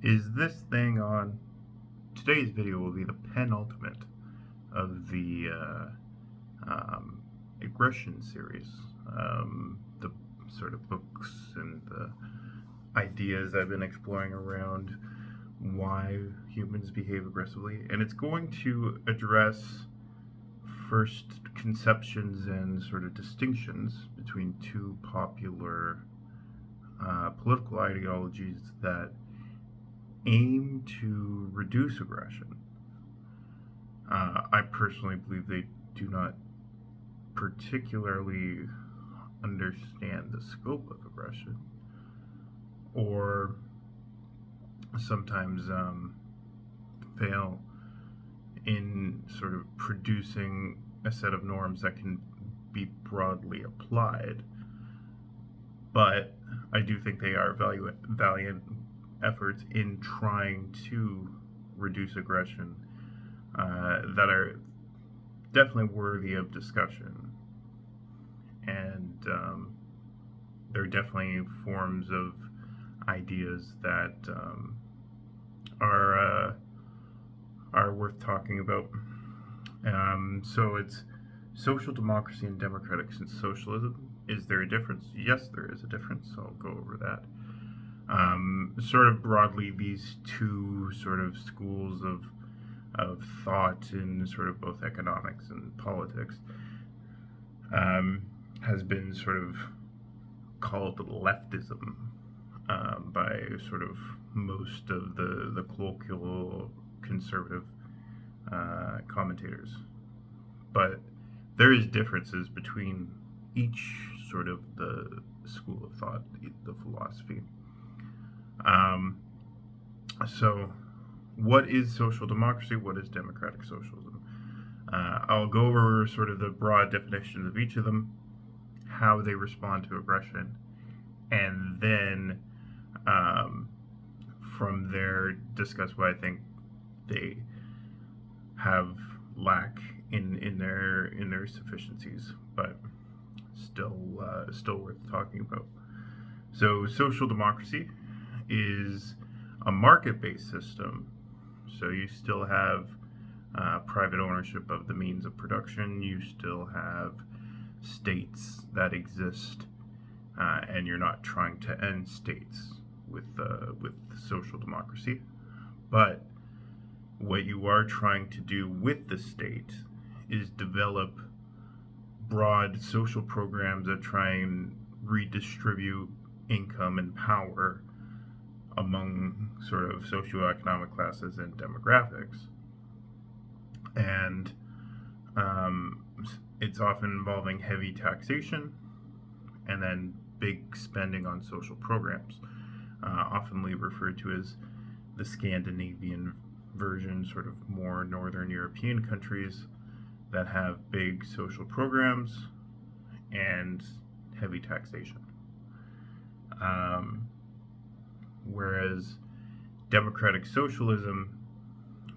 is this thing on. Today's video will be the penultimate of the aggression series. The sort of books and the ideas I've been exploring around why humans behave aggressively. And it's going to address first conceptions and sort of distinctions between two popular political ideologies that aim to reduce aggression. I personally believe they do not particularly understand the scope of aggression, or sometimes fail in sort of producing a set of norms that can be broadly applied. But I do think they are valiant efforts in trying to reduce aggression that are definitely worthy of discussion. And there are definitely forms of ideas that are worth talking about. So it's social democracy and democratic socialism. Is there a difference? Yes, there is a difference. So I'll go over that. Sort of broadly, these two sort of schools of thought in sort of both economics and politics has been sort of called leftism by sort of most of the colloquial conservative commentators. But there is differences between each sort of the school of thought, the philosophy. So what is social democracy? What is democratic socialism? I'll go over sort of the broad definitions of each of them, how they respond to aggression, and then from there discuss what I think they have lack in their sufficiencies, but still worth talking about. So social democracy is a market-based system. So you still have private ownership of the means of production. You still have states that exist, and you're not trying to end states with social democracy. But what you are trying to do with the state is develop broad social programs that try and redistribute income and power among sort of socioeconomic classes and demographics. And it's often involving heavy taxation and then big spending on social programs, oftenly referred to as the Scandinavian version, sort of more northern European countries that have big social programs and heavy taxation. Whereas democratic socialism,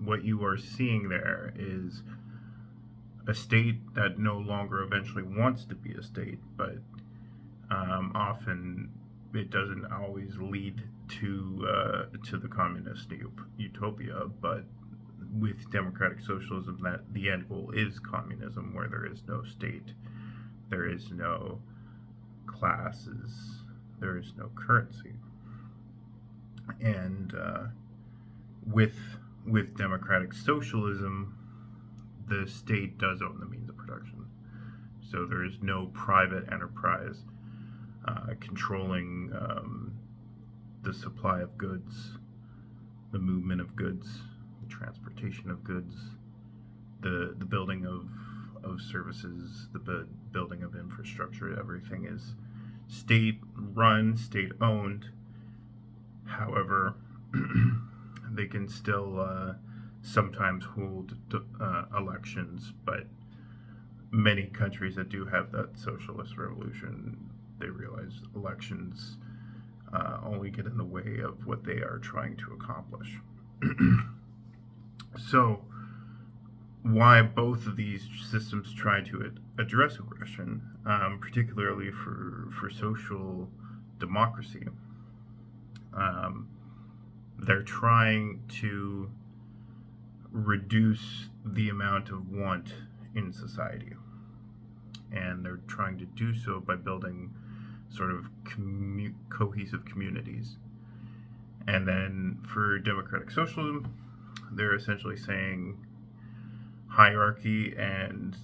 what you are seeing there is a state that no longer eventually wants to be a state, but often it doesn't always lead to the communist utopia. But with democratic socialism, that the end goal is communism, where there is no state, there is no classes, there is no currency. And with democratic socialism, the state does own the means of production. So there is no private enterprise controlling the supply of goods, the movement of goods, the transportation of goods, the building of services, the building of infrastructure. Everything is state run, state owned. However, they can still sometimes hold elections, but many countries that do have that socialist revolution, they realize elections only get in the way of what they are trying to accomplish. So, why both of these systems try to address aggression, particularly for social democracy, they're trying to reduce the amount of want in society. And they're trying to do so by building sort of cohesive communities. And then for democratic socialism, they're essentially saying hierarchy and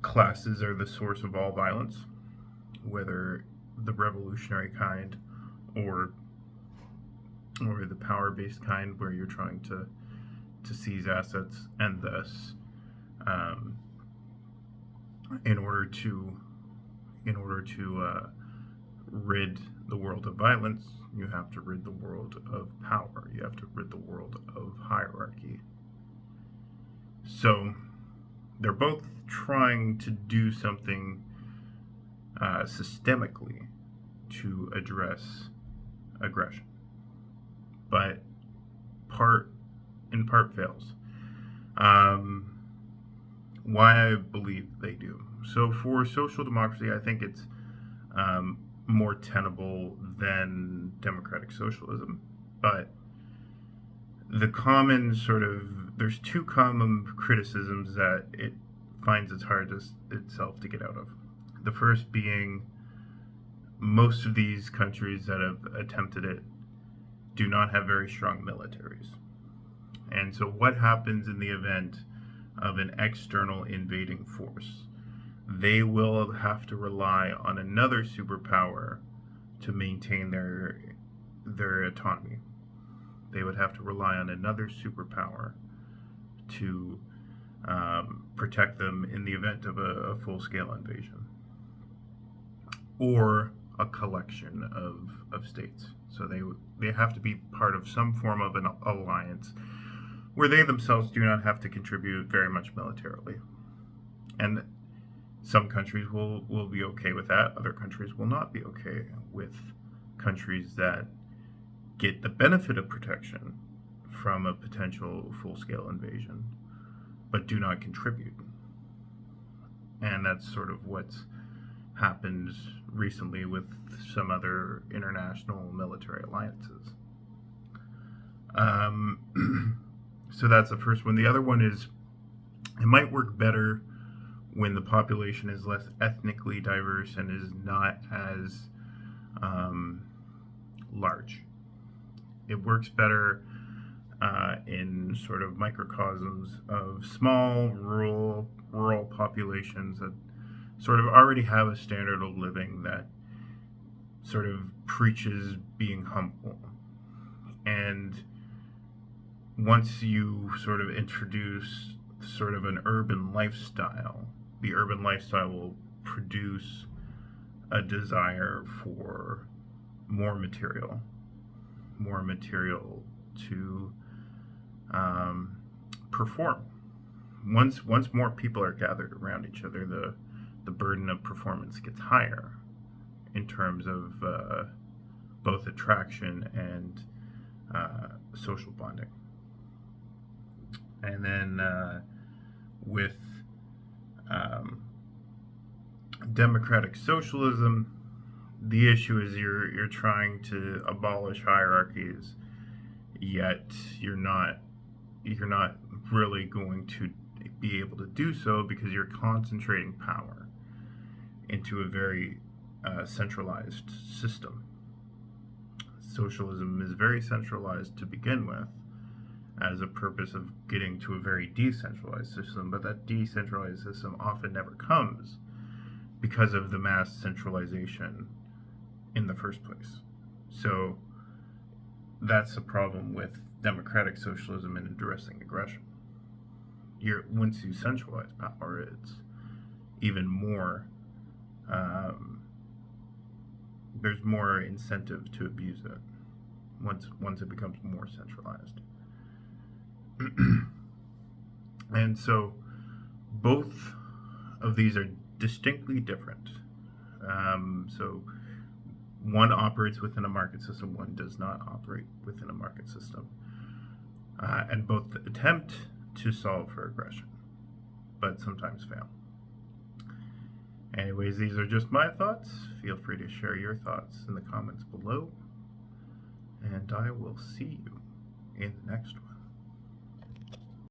classes are the source of all violence, whether the revolutionary kind or the power-based kind, where you're trying to seize assets, and thus, in order to rid the world of violence, you have to rid the world of power. You have to rid the world of hierarchy. So they're both trying to do something systemically to address aggression, but in part fails. Why I believe they do. So for social democracy, I think it's more tenable than democratic socialism, but there's two common criticisms that it finds it's hard itself to get out of. The first being, most of these countries that have attempted it do not have very strong militaries. And so what happens in the event of an external invading force? They will have to rely on another superpower to maintain their autonomy. They would have to rely on another superpower to protect them in the event of a full-scale invasion, or a collection of states. So they have to be part of some form of an alliance where they themselves do not have to contribute very much militarily. And some countries will be okay with that. Other countries will not be okay with countries that get the benefit of protection from a potential full-scale invasion, but do not contribute. And that's sort of what's happened recently with some other international military alliances. So that's the first one. The other one is, it might work better when the population is less ethnically diverse and is not as large. It works better in sort of microcosms of small rural populations that sort of already have a standard of living that sort of preaches being humble. And once you sort of introduce sort of an urban lifestyle, the urban lifestyle will produce a desire for more material to perform. Once more people are gathered around each other, the burden of performance gets higher in terms of both attraction and social bonding. And then with democratic socialism, the issue is you're trying to abolish hierarchies, yet you're not really going to be able to do so because you're concentrating power into a very centralized system. Socialism is very centralized to begin with, as a purpose of getting to a very decentralized system, but that decentralized system often never comes because of the mass centralization in the first place. So that's the problem with democratic socialism in addressing aggression. Once you centralize power, it's even more, there's more incentive to abuse it once it becomes more centralized. And so both of these are distinctly different. So one operates within a market system, one does not operate within a market system. And both attempt to solve for aggression, but sometimes fail. Anyways, these are just my thoughts. Feel free to share your thoughts in the comments below. and I will see you